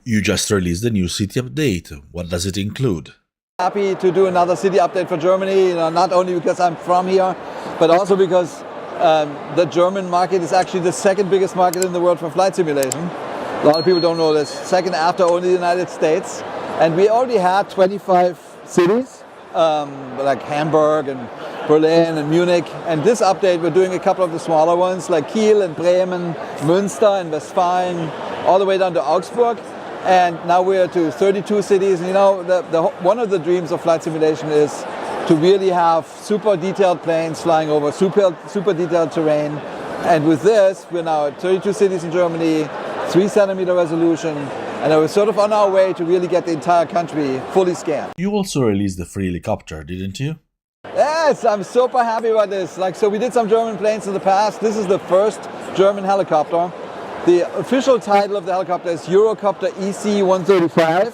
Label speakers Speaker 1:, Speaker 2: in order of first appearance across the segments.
Speaker 1: You just released the new city update. What does it include?
Speaker 2: Happy to do another city update for Germany, not only because I'm from here, but also because the German market is actually the second biggest market in the world for flight simulation. A lot of people don't know this. Second after only the United States. And we already had 25 cities, like Hamburg and Berlin and Munich. And this update, we're doing a couple of the smaller ones, like Kiel and Bremen, Münster and Westfalen, all the way down to Augsburg. And now we're to 32 cities. And one of the dreams of flight simulation is to really have super detailed planes flying over super detailed terrain. And with this, we're now at 32 cities in Germany, 3-centimeter resolution, and we're sort of on our way to really get the entire country fully scanned.
Speaker 1: You also released the free helicopter, didn't you?
Speaker 2: Yes, I'm super happy about this. So we did some German planes in the past. This is the first German helicopter. The official title of the helicopter is Eurocopter EC-135,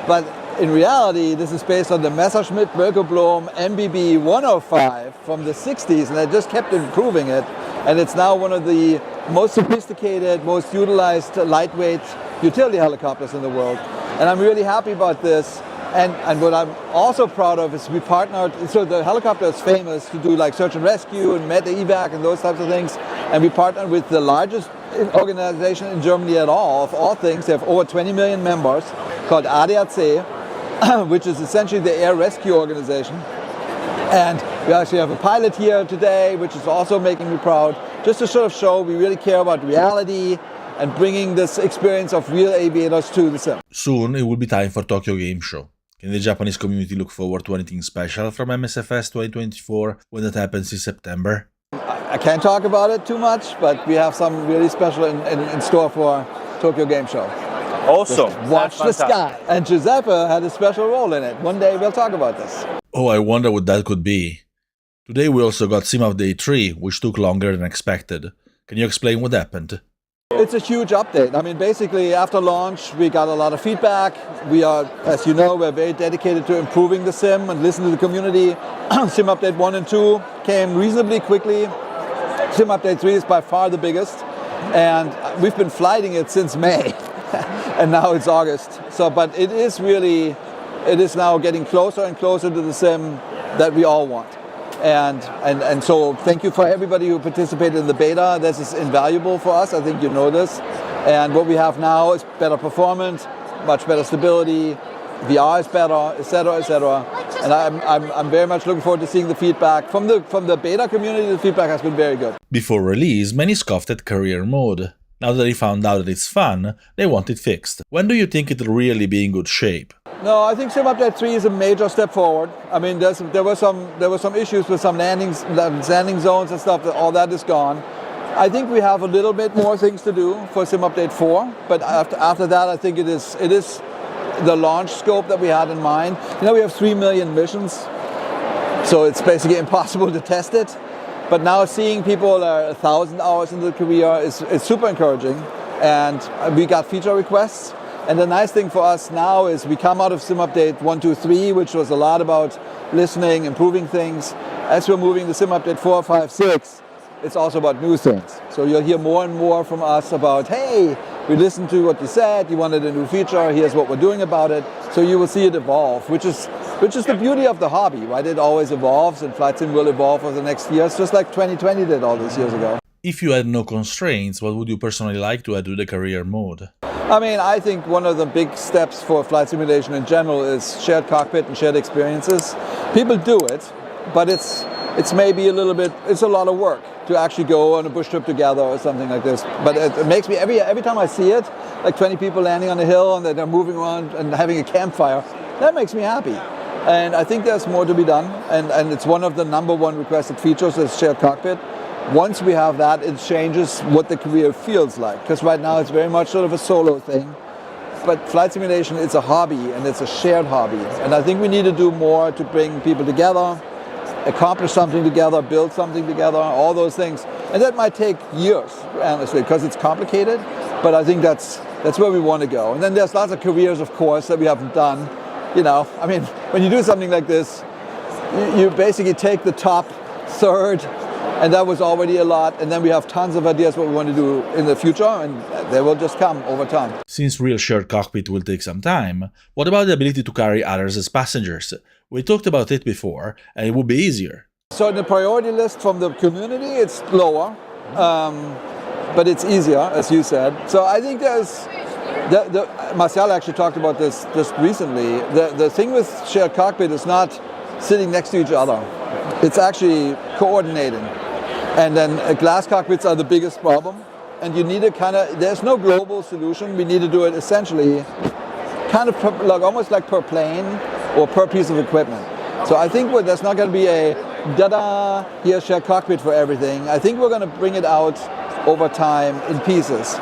Speaker 2: but in reality, this is based on the Messerschmitt Völkerblom MBB 105 from the 60s, and they just kept improving it. And it's now one of the most sophisticated, most utilized lightweight utility helicopters in the world. And I'm really happy about this. And what I'm also proud of is we partnered, so the helicopter is famous to do like search and rescue and med-evac and those types of things. And we partnered with the largest organization in Germany at all, of all things. They have over 20 million members, called ADAC, which is essentially the air rescue organization. And we actually have a pilot here today, which is also making me proud, just to sort of show we really care about reality and bringing this experience of real aviators to the sim.
Speaker 1: Soon it will be time for Tokyo Game Show. Can the Japanese community look forward to anything special from MSFS 2024 when that happens in September?
Speaker 2: I can't talk about it too much, but we have some really special in store for Tokyo Game Show.
Speaker 3: Awesome.
Speaker 2: Just watch the sky. And Giuseppe had a special role in it. One day we'll talk about this.
Speaker 1: Oh, I wonder what that could be. Today we also got Sim Update 3, which took longer than expected. Can you explain what happened?
Speaker 2: It's a huge update. I mean, basically, after launch, we got a lot of feedback. We are, as you know, we're very dedicated to improving the sim and listen to the community. Sim Update 1 and 2 came reasonably quickly. Sim Update 3 is by far the biggest. And we've been flighting it since May. And now it's August. But it is now getting closer and closer to the sim that we all want. And so thank you for everybody who participated in the beta. This is invaluable for us. I think you know this. And what we have now is better performance, much better stability, VR is better, etc., etc. And I'm very much looking forward to seeing the feedback from the beta community. The feedback has been very good.
Speaker 1: Before release, many scoffed at career mode. Now that they found out that it's fun, they want it fixed. When do you think it'll really be in good shape?
Speaker 2: No, I think Sim Update 3 is a major step forward. I mean, there were some issues with some landing zones and stuff. All that is gone. I think we have a little bit more things to do for Sim Update 4, but after that, I think it is the launch scope that we had in mind. We have 3 million missions, so it's basically impossible to test it. But now seeing people 1,000 hours into the career is super encouraging, and we got feature requests. And the nice thing for us now is we come out of Sim Update 1, 2, 3, which was a lot about listening, improving things. As we're moving to Sim Update 4, 5, 6, it's also about new things. So you'll hear more and more from us about, hey, we listened to what you said, you wanted a new feature, here's what we're doing about it. So you will see it evolve, which is the beauty of the hobby, right? It always evolves, and flight sim will evolve for the next years, just like 2020 did all these years ago.
Speaker 1: If you had no constraints, what would you personally like to add to the career mode?
Speaker 2: I mean, I think one of the big steps for flight simulation in general is shared cockpit and shared experiences. People do it, but it's maybe it's a lot of work to actually go on a bush trip together or something like this. But it makes me, every time I see it, like 20 people landing on a hill and they're moving around and having a campfire, that makes me happy. And I think there's more to be done. And it's one of the #1 requested features is shared cockpit. Once we have that, it changes what the career feels like. Because right now it's very much sort of a solo thing. But flight simulation, it's a hobby, and it's a shared hobby. And I think we need to do more to bring people together, accomplish something together, build something together, all those things. And that might take years, honestly, because it's complicated. But I think that's where we want to go. And then there's lots of careers, of course, that we haven't done. I mean, when you do something like this, you basically take the top third And that was already a lot. And then we have tons of ideas what we want to do in the future, and they will just come over time.
Speaker 1: Since real shared cockpit will take some time, what about the ability to carry others as passengers? We talked about it before, and it would be easier.
Speaker 2: So in the priority list from the community, it's lower, but it's easier, as you said. So I think there's... Marcel actually talked about this just recently. The thing with shared cockpit is not sitting next to each other. It's actually coordinating. And then glass cockpits are the biggest problem. And you need to there's no global solution. We need to do it essentially kind of like almost like per plane or per piece of equipment. So I think there's not going to be a here's shared cockpit for everything. I think we're going to bring it out over time in pieces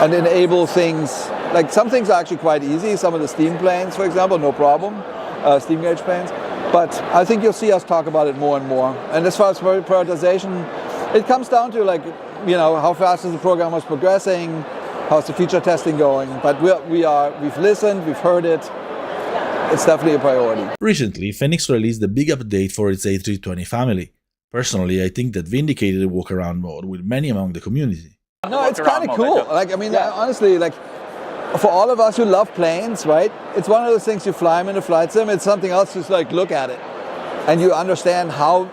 Speaker 2: and enable things. Like some things are actually quite easy. Some of the steam planes, for example, no problem. Steam gauge planes. But I think you'll see us talk about it more and more. And as far as prioritization, it comes down to how fast is the programmers progressing, how's the feature testing going. But we've listened, we've heard it. It's definitely a priority.
Speaker 1: Recently, Fenix released a big update for its A320 family. Personally, I think that vindicated the walkaround mode with many among the community.
Speaker 2: No, it's kind of cool. Honestly, for all of us who love planes, right? It's one of those things you fly them in a flight sim. It's something else to look at it, and you understand how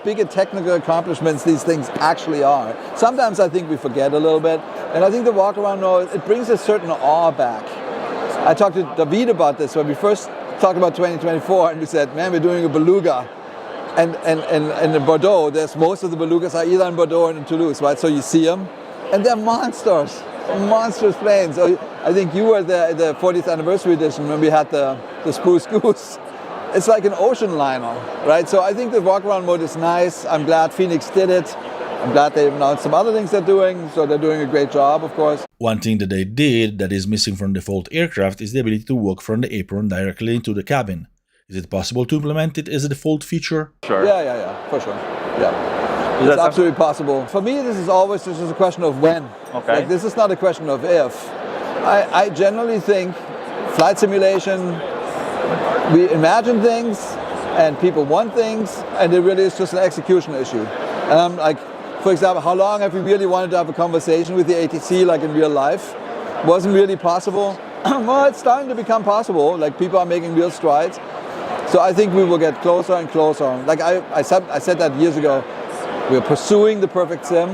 Speaker 2: big a technical accomplishments these things actually are. Sometimes I think we forget a little bit, and I think the walk around mode, it brings a certain awe back. I talked to David about this when we first talked about 2024, and we said, man, we're doing a beluga. And in Bordeaux, most of the belugas are either in Bordeaux or in Toulouse, right? So you see them, and they're monstrous planes. So I think you were there at the 40th anniversary edition when we had the Spruce Goose. It's like an ocean liner, right? So I think the walk-around mode is nice. I'm glad Fenix did it. I'm glad they've announced some other things they're doing, so they're doing a great job, of course.
Speaker 1: One thing that they did that is missing from default aircraft is the ability to walk from the apron directly into the cabin. Is it possible to implement it as a default feature?
Speaker 2: Sure. Yeah, for sure. Yeah. It's absolutely possible. For me, this is always just a question of when.
Speaker 3: Okay.
Speaker 2: This is not a question of if. I generally think flight simulation, we imagine things and people want things, and it really is just an execution issue. And I'm like, for example, how long have we really wanted to have a conversation with the ATC like in real life? Wasn't really possible. Well, it's starting to become possible. Like people are making real strides. So I think we will get closer and closer. Like I said that years ago. We're pursuing the perfect sim,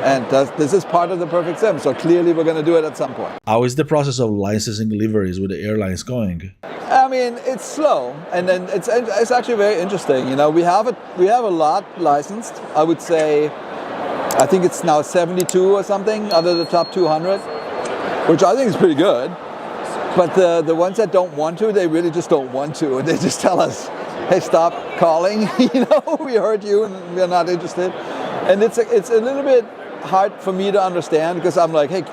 Speaker 2: and this is part of the perfect sim. So clearly we're going to do it at some point.
Speaker 1: How is the process of licensing liveries with the airlines going?
Speaker 2: I mean, it's slow, and then it's actually very interesting. We have a lot licensed. I would say, I think it's now 72 or something out of the top 200, which I think is pretty good. But the ones that don't want to, they really just don't want to, and they just tell us, hey, stop calling, we heard you and we're not interested. And it's a little bit hard for me to understand, because I'm like, hey,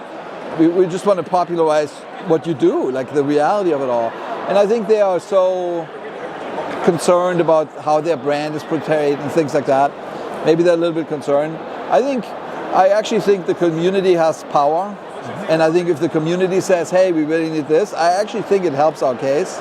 Speaker 2: we just want to popularize what you do, like the reality of it all. And I think they are so concerned about how their brand is portrayed and things like that. Maybe they're a little bit concerned. I actually think the community has power. And I think if the community says, hey, we really need this, I actually think it helps our case.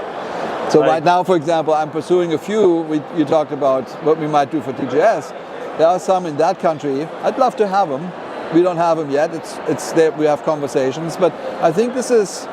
Speaker 2: So right now, for example, I'm pursuing a few. You talked about what we might do for TGS. There are some in that country. I'd love to have them. We don't have them yet. It's there. We have conversations. But I think this is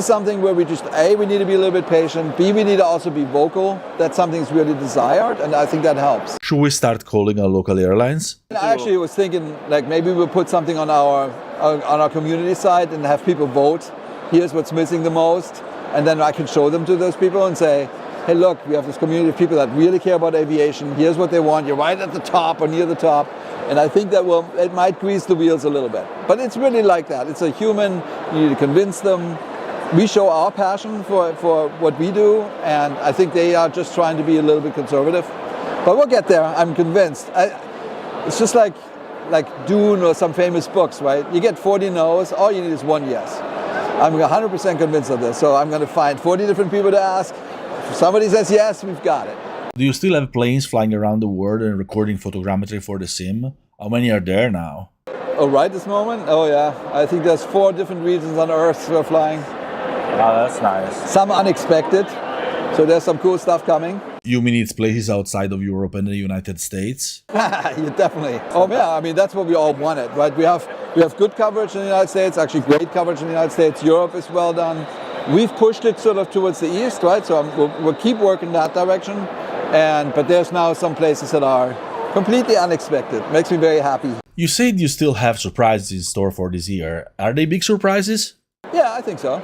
Speaker 2: something where we just, A, we need to be a little bit patient. B, we need to also be vocal that something's really desired. And I think that helps.
Speaker 1: Should we start calling our local airlines?
Speaker 2: I actually was thinking, like, maybe we'll put something on our community site and have people vote. Here's what's missing the most. And then I can show them to those people and say, hey, look, we have this community of people that really care about aviation. Here's what they want. You're right at the top or near the top. And I think that it might grease the wheels a little bit. But it's really like that. It's a human. You need to convince them. We show our passion for what we do. And I think they are just trying to be a little bit conservative. But we'll get there. I'm convinced. It's just like Dune or some famous books, right? You get 40 no's. All you need is one yes. I'm 100% convinced of this, so I'm going to find 40 different people to ask. If somebody says yes, we've got it.
Speaker 1: Do you still have planes flying around the world and recording photogrammetry for the sim? How many are there now?
Speaker 2: Oh, right this moment? Oh, yeah. I think there's 4 different regions on Earth we're flying.
Speaker 3: Oh, that's nice.
Speaker 2: Some unexpected, so there's some cool stuff coming.
Speaker 1: You mean it's places outside of Europe and the United States?
Speaker 2: Yeah, definitely. Oh yeah, I mean that's what we all wanted, right? We have good coverage in the United States, actually great coverage in the United States. Europe is well done. We've pushed it sort of towards the east, right? So we'll keep working that direction. But there's now some places that are completely unexpected. Makes me very happy.
Speaker 1: You said you still have surprises in store for this year. Are they big surprises?
Speaker 2: Yeah, I think so.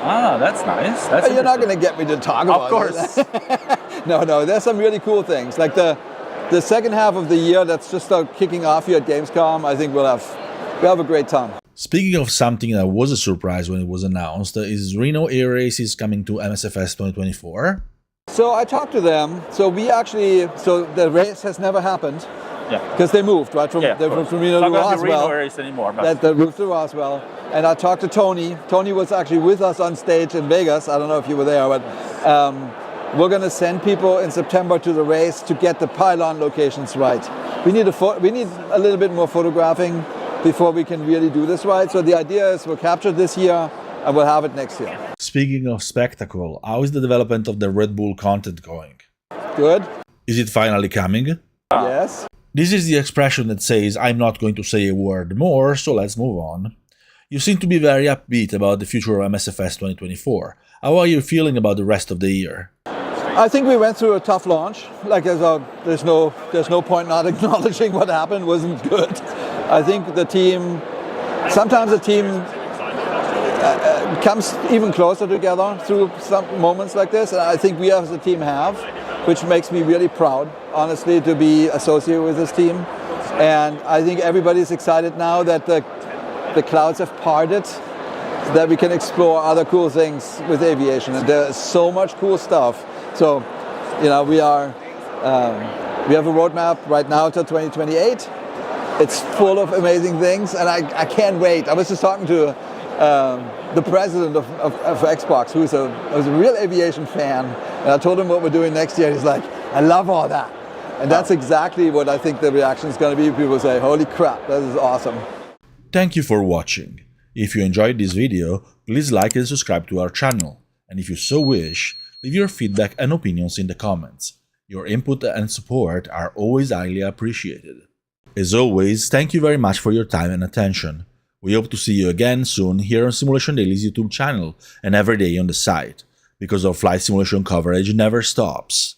Speaker 3: Ah, that's nice.
Speaker 2: You're not going to get me to talk about it.
Speaker 3: Of course.
Speaker 2: No, there's some really cool things. Like the second half of the year that's just kicking off here at Gamescom, I think we'll have a great time.
Speaker 1: Speaking of something that was a surprise when it was announced, is Reno Air Races coming to MSFS 2024?
Speaker 2: So I talked to them. So the race has never happened.
Speaker 3: Yeah.
Speaker 2: Because they moved, right? From Reno to Roswell.
Speaker 3: Reno Air Race anymore. But
Speaker 2: They moved to Roswell. And I talked to Tony. Tony was actually with us on stage in Vegas. I don't know if you were there, but we're going to send people in September to the race to get the pylon locations right. We need a little bit more photographing before we can really do this right. So the idea is we'll capture this year and we'll have it next year.
Speaker 1: Speaking of spectacle, how is the development of the Red Bull content going?
Speaker 2: Good.
Speaker 1: Is it finally coming?
Speaker 2: Yes.
Speaker 1: This is the expression that says, I'm not going to say a word more, so let's move on. You seem to be very upbeat about the future of MSFS 2024. How are you feeling about the rest of the year?
Speaker 2: I think we went through a tough launch. Like there's no point not acknowledging what happened wasn't good. I think sometimes the team comes even closer together through some moments like this. And I think we as a team have, which makes me really proud, honestly, to be associated with this team. And I think everybody's excited now that the clouds have parted, so that we can explore other cool things with aviation. And there's so much cool stuff. So, we have a roadmap right now till 2028. It's full of amazing things, and I can't wait. I was just talking to the president of Xbox, who's a real aviation fan, and I told him what we're doing next year. He's like, I love all that. And that's exactly what I think the reaction is going to be. People say, holy crap, this is awesome.
Speaker 1: Thank you for watching. If you enjoyed this video, please like and subscribe to our channel. And if you so wish, leave your feedback and opinions in the comments. Your input and support are always highly appreciated. As always, thank you very much for your time and attention. We hope to see you again soon here on Simulation Daily's YouTube channel and every day on the site, because our flight simulation coverage never stops.